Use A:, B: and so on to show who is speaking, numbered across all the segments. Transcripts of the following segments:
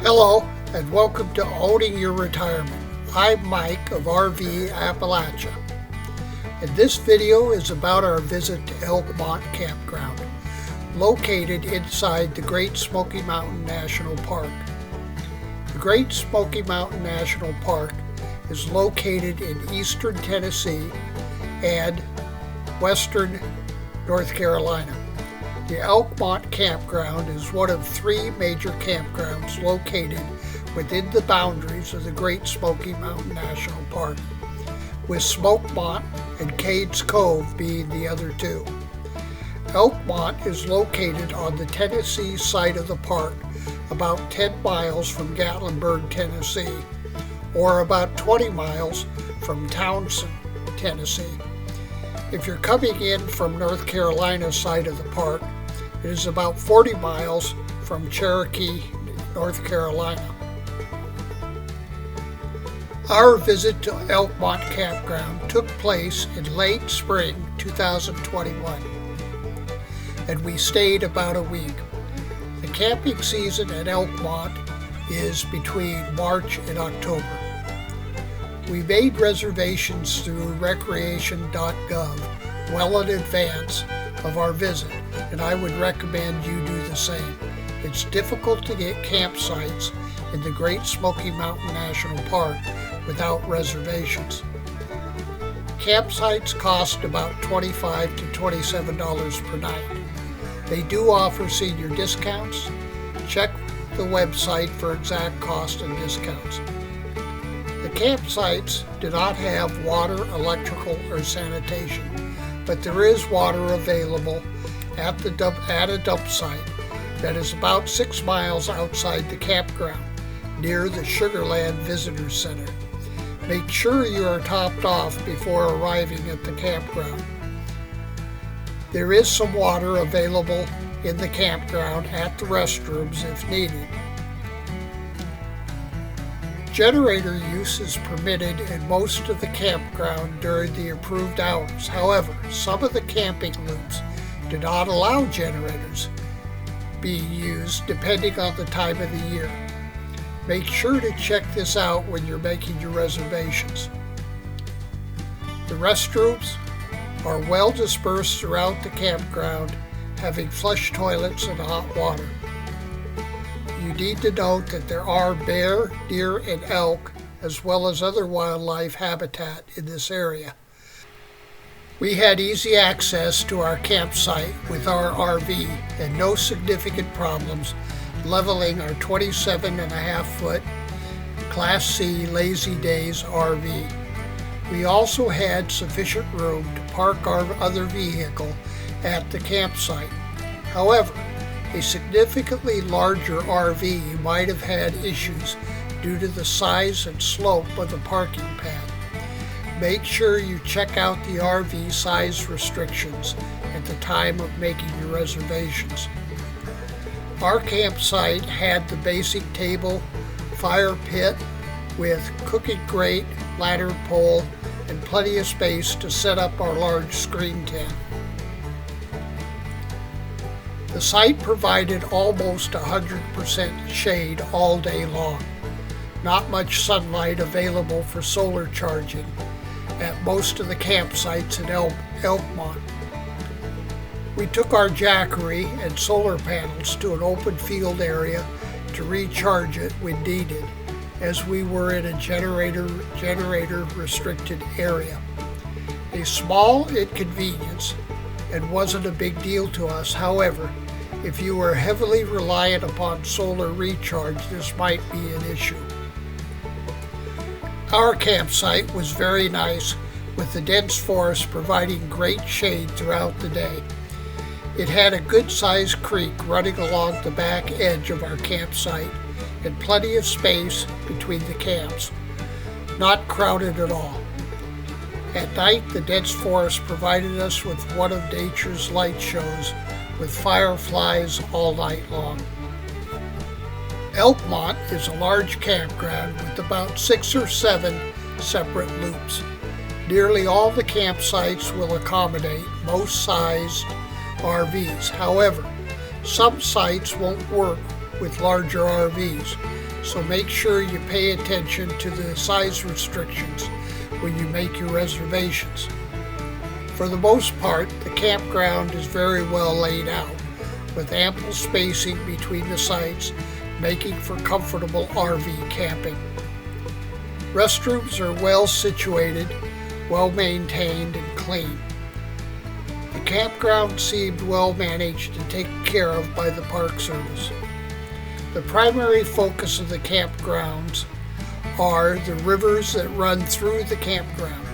A: Hello and welcome to Owning Your Retirement. I'm Mike of RVn Appalachia. And this video is about our visit to Elkmont Campground, located inside the Great Smoky Mountain National Park. The Great Smoky Mountain National Park is located in eastern Tennessee and western North Carolina. The Elkmont Campground is one of three major campgrounds located within the boundaries of the Great Smoky Mountain National Park, with Smokemont and Cades Cove being the other two. Elkmont is located on the Tennessee side of the park, about 10 miles from Gatlinburg, Tennessee, or about 20 miles from Townsend, Tennessee. If you're coming in from North Carolina side of the park, it is about 40 miles from Cherokee, North Carolina. Our visit to Elkmont Campground took place in late spring 2021, and we stayed about a week. The camping season at Elkmont is between March and October. We made reservations through recreation.gov well in advance of our visit, and I would recommend you do the same. It's difficult to get campsites in the Great Smoky Mountain National Park without reservations. Campsites cost about $25 to $27 per night. They do offer senior discounts. Check the website for exact cost and discounts. The campsites do not have water, electrical, or sanitation, but there is water available at a dump site that is about 6 miles outside the campground, near the Sugarland Visitor Center. Make sure you are topped off before arriving at the campground. There is some water available in the campground at the restrooms if needed. Generator use is permitted in most of the campground during the approved hours. However, some of the camping loops do not allow generators being used depending on the time of the year. Make sure to check this out when you're making your reservations. The restrooms are well dispersed throughout the campground, having flush toilets and hot water. You need to note that there are bear, deer, and elk, as well as other wildlife habitat in this area. We had easy access to our campsite with our RV and no significant problems leveling our 27.5-foot Class C Lazy Days RV. We also had sufficient room to park our other vehicle at the campsite. However, a significantly larger RV might have had issues due to the size and slope of the parking pad. Make sure you check out the RV size restrictions at the time of making your reservations. Our campsite had the basic table, fire pit with cooking grate, ladder pole, and plenty of space to set up our large screen tent. The site provided almost 100% shade all day long. Not much sunlight available for solar charging at most of the campsites in Elkmont. We took our jackery and solar panels to an open field area to recharge it when needed, as we were in a generator restricted area. A small inconvenience and wasn't a big deal to us. However, if you were heavily reliant upon solar recharge, this might be an issue. Our campsite was very nice, with the dense forest providing great shade throughout the day. It had a good-sized creek running along the back edge of our campsite and plenty of space between the camps. Not crowded at all. At night, the dense forest provided us with one of nature's light shows, with fireflies all night long. Elkmont is a large campground with about 6 or 7 separate loops. Nearly all the campsites will accommodate most sized RVs. However, some sites won't work with larger RVs, so make sure you pay attention to the size restrictions when you make your reservations. For the most part, the campground is very well laid out, with ample spacing between the sites, making for comfortable RV camping. Restrooms are well situated, well maintained, and clean. The campground seemed well managed and taken care of by the Park Service. The primary focus of the campgrounds are the rivers that run through the campground.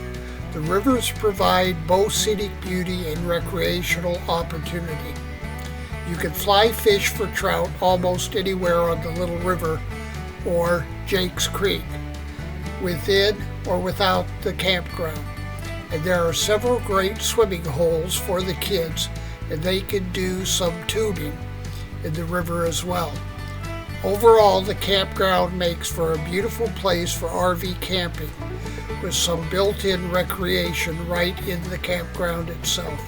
A: The rivers provide both scenic beauty and recreational opportunity. You can fly fish for trout almost anywhere on the Little River or Jake's Creek, within or without the campground. And there are several great swimming holes for the kids, and they can do some tubing in the river as well. Overall, the campground makes for a beautiful place for RV camping, with some built-in recreation right in the campground itself.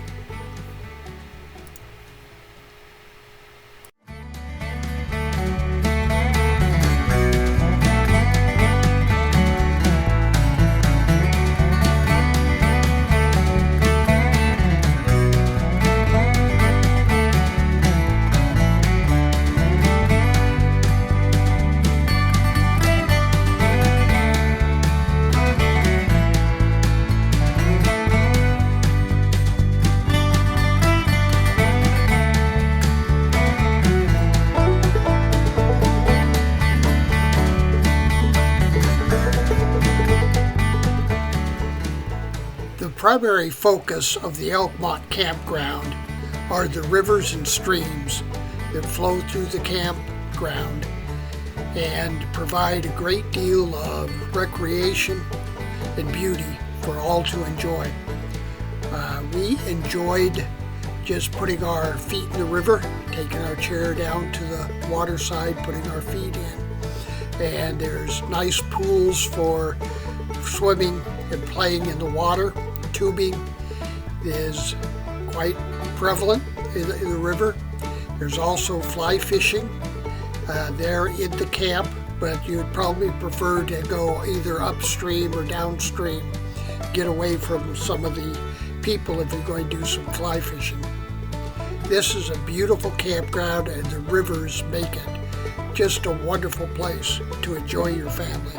A: The primary focus of the Elkmont Campground are the rivers and streams that flow through the campground and provide a great deal of recreation and beauty for all to enjoy. We enjoyed just putting our feet in the river, taking our chair down to the water side, putting our feet in. And there's nice pools for swimming and playing in the water. Tubing is quite prevalent in the river. There's also fly fishing there in the camp, but you'd probably prefer to go either upstream or downstream, get away from some of the people if you're going to do some fly fishing. This is a beautiful campground, and the rivers make it just a wonderful place to enjoy your family.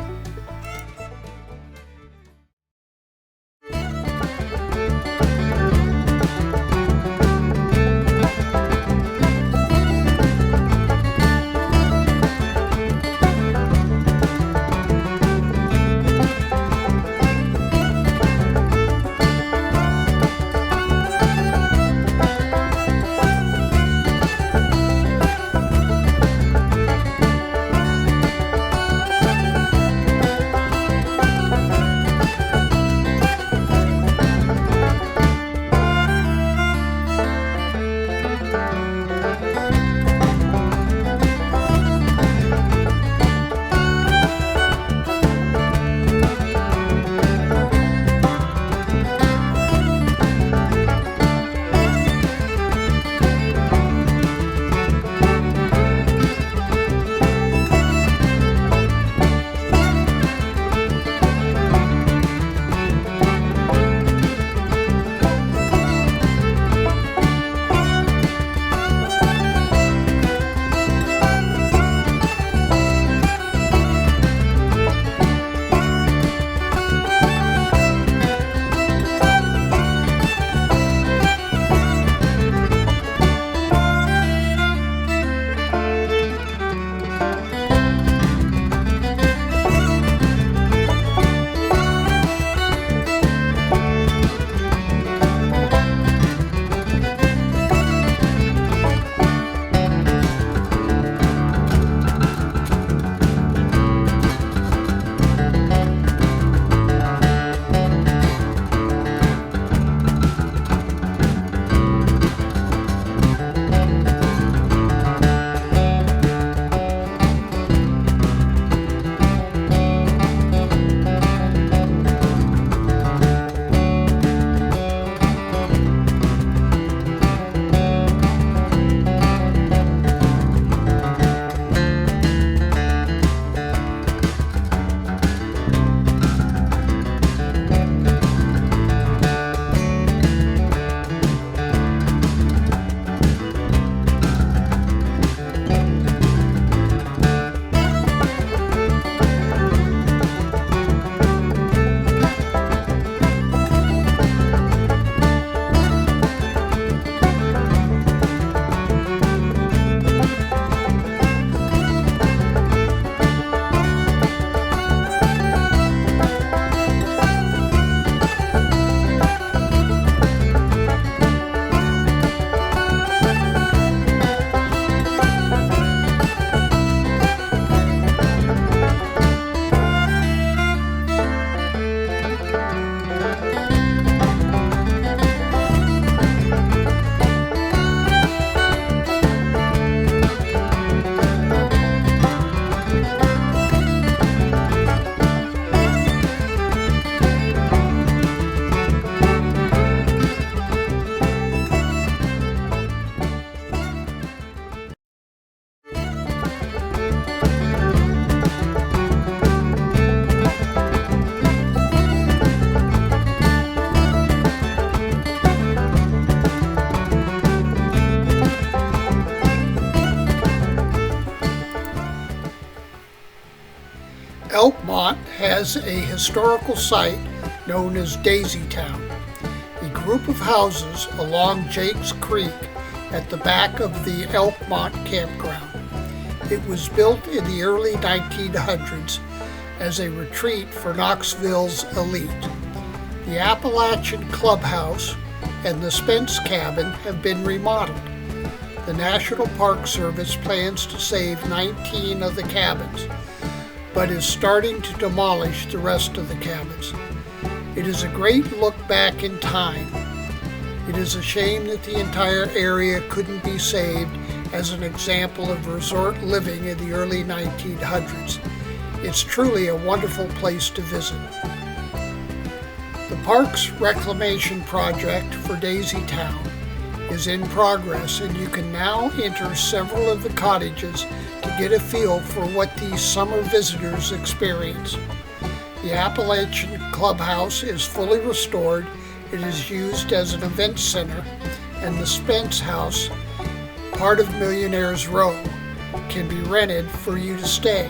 A: Elkmont has a historical site known as Dasiytown, a group of houses along Jakes Creek at the back of the Elkmont Campground. It was built in the early 1900s as a retreat for Knoxville's elite. The Appalachian Clubhouse and the Spence Cabin have been remodeled. The National Park Service plans to save 19 of the cabins, but is starting to demolish the rest of the cabins. It is a great look back in time. It is a shame that the entire area couldn't be saved as an example of resort living in the early 1900s. It's truly a wonderful place to visit. The park's reclamation project for Dasiytown is in progress, and you can now enter several of the cottages to get a feel for what these summer visitors experience. The Appalachian Clubhouse is fully restored. It is used as an event center, and the Spence House, part of Millionaire's Row, can be rented for you to stay.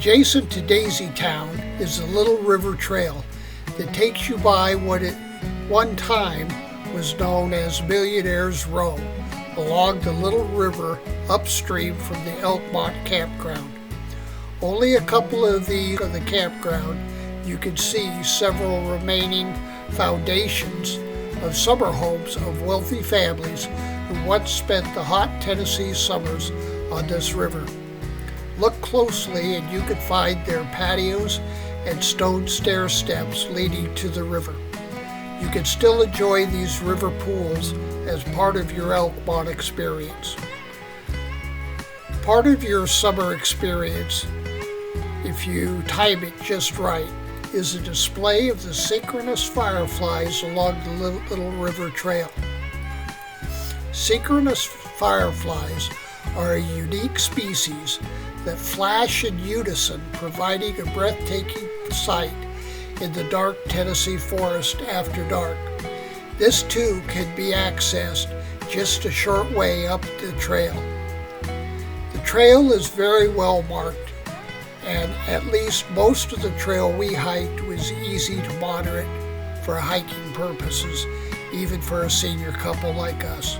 A: Adjacent to Dasiytown is the Little River Trail that takes you by what at one time was known as Millionaire's Row, along the Little River upstream from the Elkmont Campground. Only a couple of these are the campground. You can see several remaining foundations of summer homes of wealthy families who once spent the hot Tennessee summers on this river. Look closely and you can find their patios and stone stair steps leading to the river. You can still enjoy these river pools as part of your Elkmont experience. Part of your summer experience, if you time it just right, is a display of the synchronous fireflies along the Little River Trail. Synchronous fireflies are a unique species that flash in unison, providing a breathtaking sight in the dark Tennessee forest after dark. This too can be accessed just a short way up the trail. The trail is very well marked, and at least most of the trail we hiked was easy to moderate for hiking purposes, even for a senior couple like us.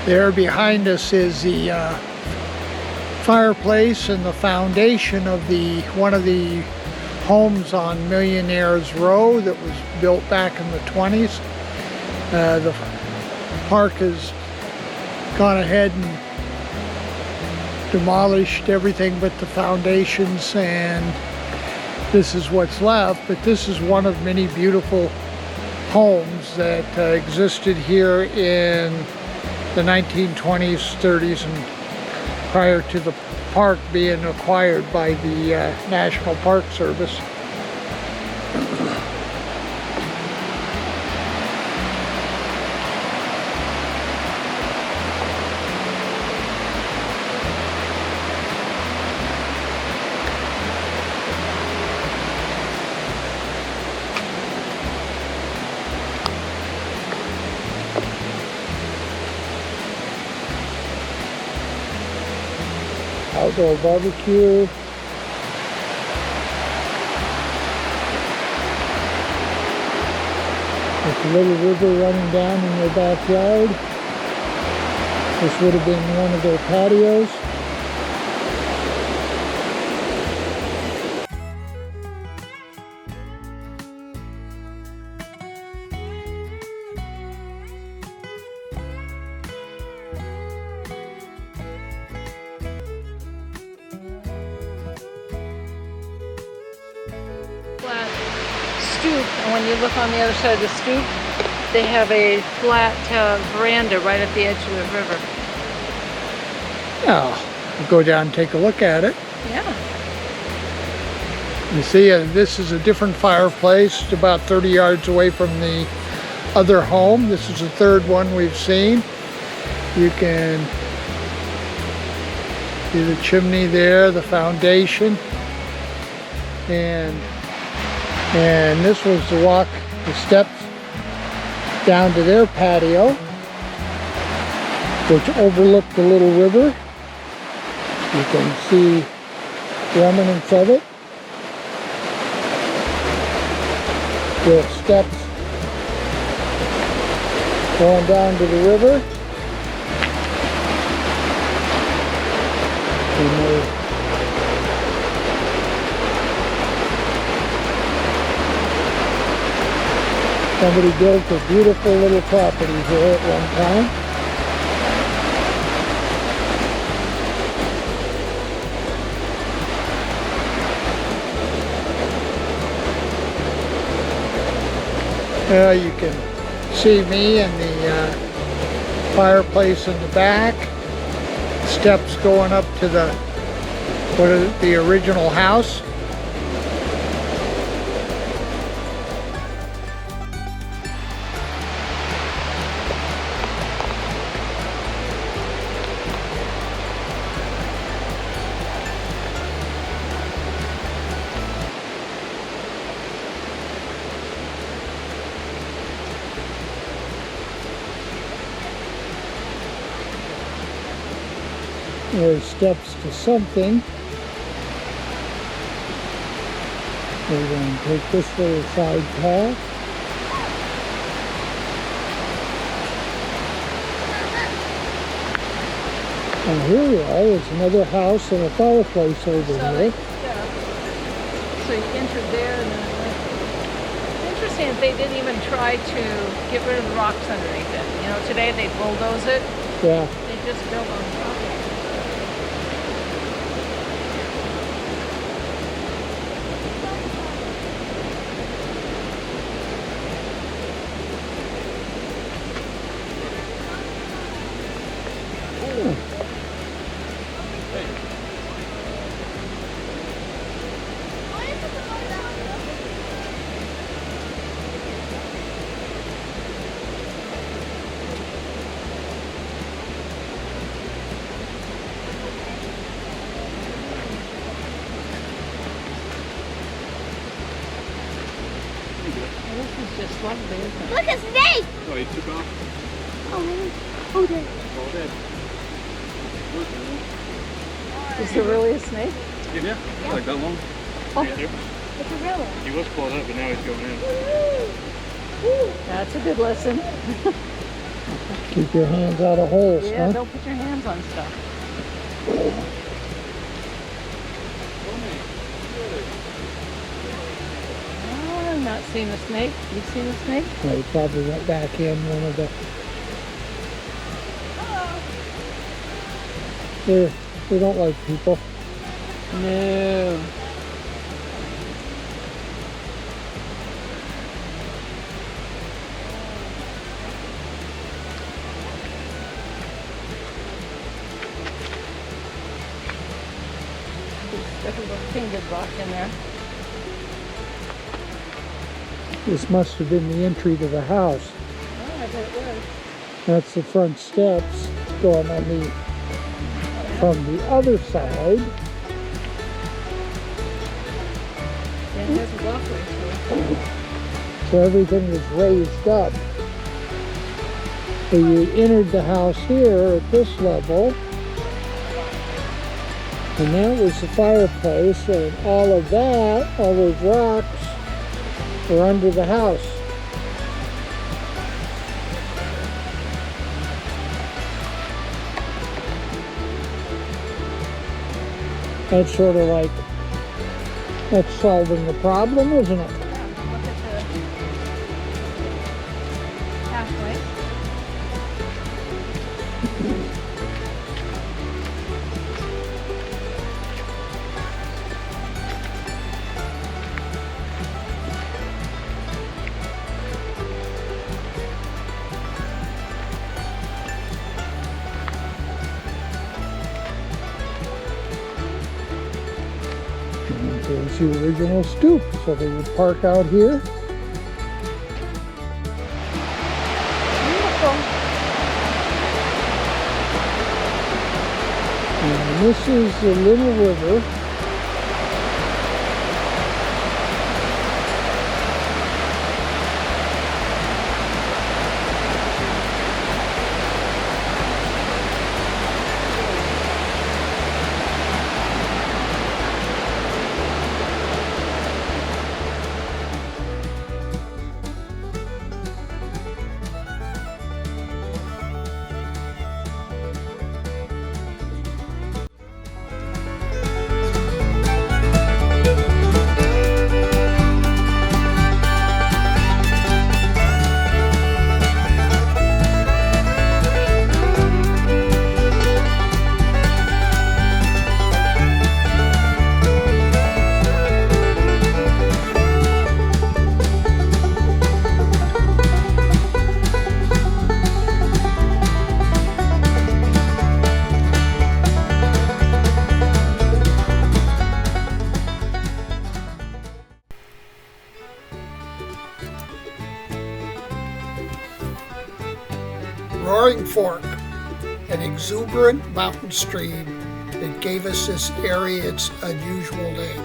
A: There behind us is the fireplace and the foundation of one of the homes on Millionaire's Row that was built back in the 20s. The park has gone ahead and demolished everything but the foundations, and this is what's left. But this is one of many beautiful homes that existed here in the 1920s, 30s, and prior to the park being acquired by the National Park Service. Outdoor barbecue. With the little river running down in their backyard. This would have been one of their patios.
B: Stoop, and when you look on the other side of the stoop, they have a flat veranda right at the edge of the river.
A: Oh, we'll go down and take a look at it.
B: Yeah.
A: You see, this is a different fireplace, about 30 yards away from the other home. This is the third one we've seen. You can see the chimney there, the foundation. and this was the steps down to their patio, which overlooked the little river. You can see remnants of it. The steps going down to the river. Somebody built a beautiful little property here at one time. You can see me and the fireplace in the back. Steps going up to the original house. There's steps to something. We're going to take this little side path. And here we are. There's another house and a fireplace over here.
B: So you entered there, and then it's interesting that they didn't even try to get rid of the rocks underneath it. You know, today they bulldoze it.
A: Yeah.
B: They just built on top of it. Just lovely, isn't it?
C: Look, a snake!
D: Oh, he took off?
C: Oh, really? Oh, dear.
D: All dead.
B: Is there really a snake?
D: Yeah. Like that long.
B: Oh.
D: Right there.
C: It's a real one.
D: He was pulled up, but now he's going in.
B: That's a good lesson.
A: Keep your hands out of holes,
B: Yeah,
A: huh?
B: don't put your hands on stuff. I'm not seeing a snake. You've seen a snake?
A: They probably went back in one of the... They don't like people.
B: No. There's a little painted rock in there.
A: This must have been the entry to the house.
B: Oh, I bet it was.
A: That's the front steps going on from the other side.
B: Yeah, there's a walkway through.
A: So everything is raised up. So you entered the house here at this level. And that was the fireplace, and all of that, all those rocks, were under the house. That's sort of like, that's solving the problem, isn't it?
B: Yeah, look at the pathway.
A: There's the original stoop, so they would park out here.
B: Beautiful.
A: And this is the little river Roaring Fork, an exuberant mountain stream that gave us this area its unusual name.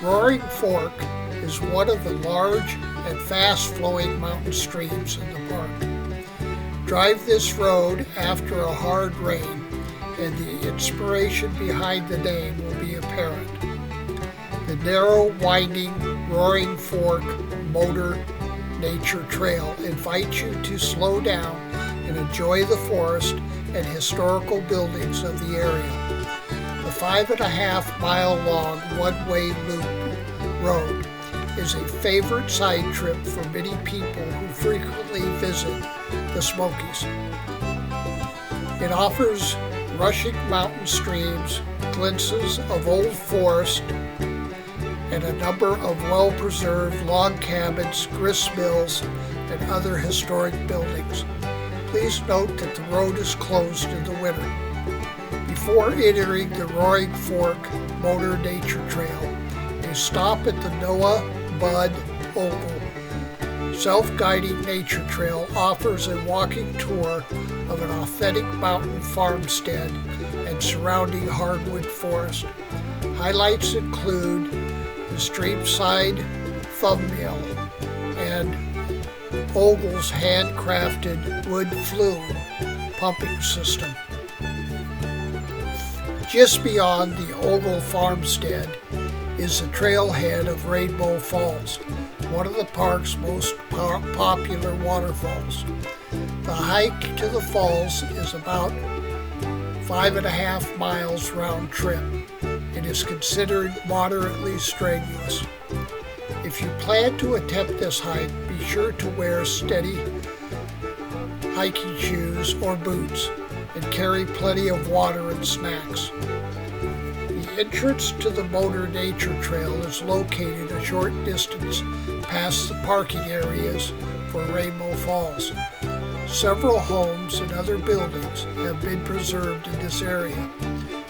A: Roaring Fork is one of the large and fast-flowing mountain streams in the park. Drive this road after a hard rain, and the inspiration behind the name will be apparent. The narrow, winding Roaring Fork Motor Nature Trail invites you to slow down and enjoy the forest and historical buildings of the area. The 5.5-mile-long one-way loop road is a favorite side trip for many people who frequently visit the Smokies. It offers rushing mountain streams, glimpses of old forest, and a number of well-preserved log cabins, grist mills, and other historic buildings. Please note that the road is closed in the winter. Before entering the Roaring Fork Motor Nature Trail, a stop at the Noah Bud Ogle self-guiding nature trail offers a walking tour of an authentic mountain farmstead and surrounding hardwood forest. Highlights include the streamside thumbnail and Ogle's handcrafted wood flume pumping system. Just beyond the Ogle farmstead is the trailhead of Rainbow Falls, one of the park's most popular waterfalls. The hike to the falls is about 5.5 miles round trip. It is considered moderately strenuous. If you plan to attempt this hike, be sure to wear steady hiking shoes or boots and carry plenty of water and snacks. The entrance to the Motor Nature Trail is located a short distance past the parking areas for Rainbow Falls. Several homes and other buildings have been preserved in this area.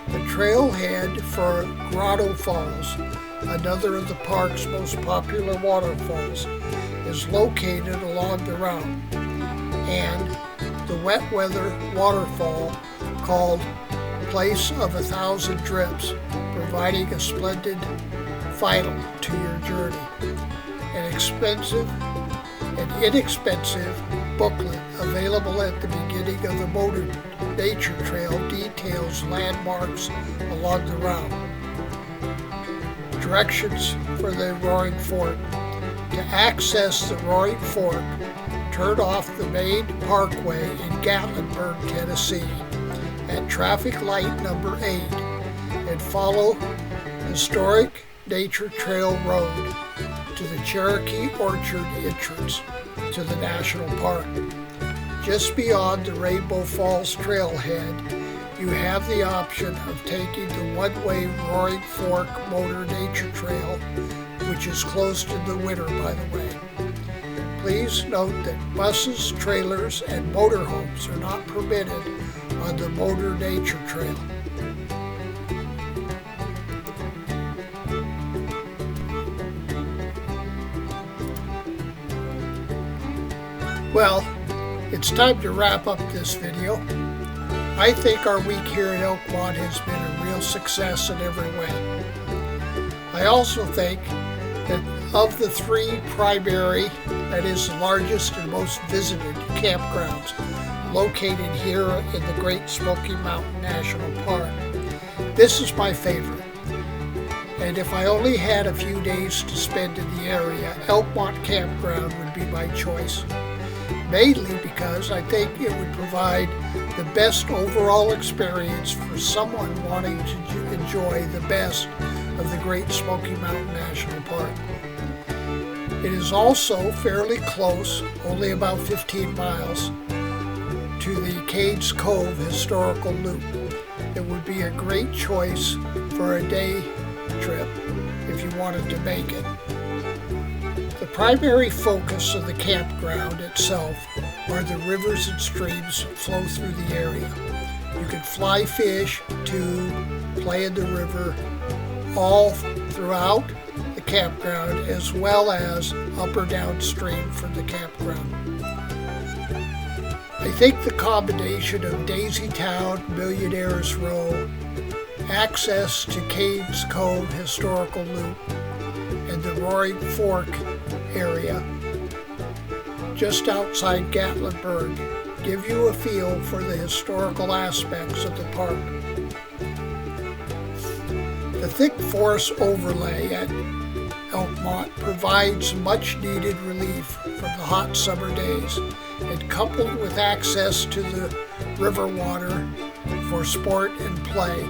A: The trailhead for Grotto Falls, another of the park's most popular waterfalls, is located along the route, and the wet weather waterfall called Place of 1,000 Drips, providing a splendid final to your journey. An inexpensive booklet available at the beginning of the Motor Nature Trail details landmarks along the route. Directions for the Roaring Fork. To access the Roaring Fork, turn off the main parkway in Gatlinburg, Tennessee at traffic light number 8 and follow historic Nature Trail Road to the Cherokee Orchard entrance to the national park. Just beyond the Rainbow Falls trailhead, you have the option of taking the one-way Roaring Fork Motor Nature Trail, which is closed in the winter, by the way. Please note that buses, trailers, and motorhomes are not permitted on the Motor Nature Trail. Well, it's time to wrap up this video. I think our week here at Elkmont has been a real success in every way. I also think that of the 3 primary, that is the largest and most visited campgrounds located here in the Great Smoky Mountain National Park, this is my favorite. And if I only had a few days to spend in the area, Elkmont Campground would be my choice. Mainly because I think it would provide the best overall experience for someone wanting to enjoy the best of the Great Smoky Mountain National Park. It is also fairly close, only about 15 miles, to the Cades Cove Historical Loop. It would be a great choice for a day trip if you wanted to make it. The primary focus of the campground itself are the rivers and streams that flow through the area. You can fly fish, tube, play in the river, all throughout the campground, as well as up or downstream from the campground. I think the combination of Dasiytown, Millionaire's Row, access to Cades Cove Historical Loop, and the Roaring Fork area just outside Gatlinburg give you a feel for the historical aspects of the park. The thick forest overlay at Elkmont provides much needed relief from the hot summer days, and coupled with access to the river water for sport and play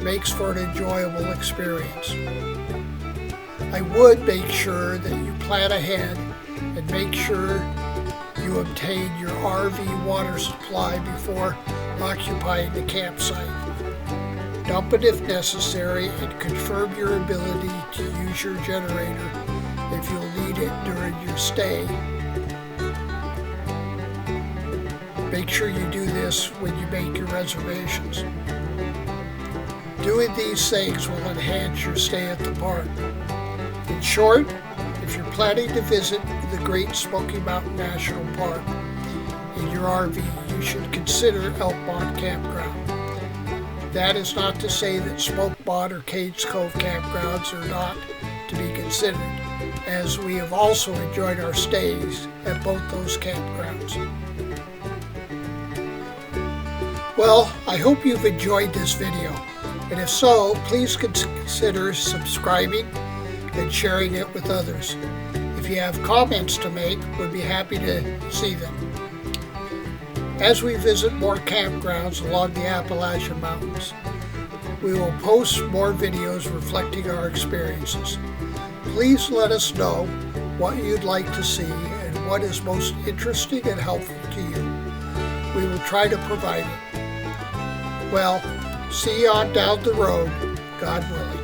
A: makes for an enjoyable experience. I would make sure that you plan ahead and make sure you obtain your RV water supply before occupying the campsite. Dump it if necessary and confirm your ability to use your generator if you'll need it during your stay. Make sure you do this when you make your reservations. Doing these things will enhance your stay at the park. In short, if you're planning to visit the Great Smoky Mountain National Park in your RV, you should consider Elkmont Campground. That is not to say that Smokemont or Cades Cove campgrounds are not to be considered, as we have also enjoyed our stays at both those campgrounds. Well, I hope you've enjoyed this video, and if so, please consider subscribing and sharing it with others. If you have comments to make, we'd be happy to see them. As we visit more campgrounds along the Appalachian Mountains, we will post more videos reflecting our experiences. Please let us know what you'd like to see and what is most interesting and helpful to you. We will try to provide it. Well, see you on down the road, God willing.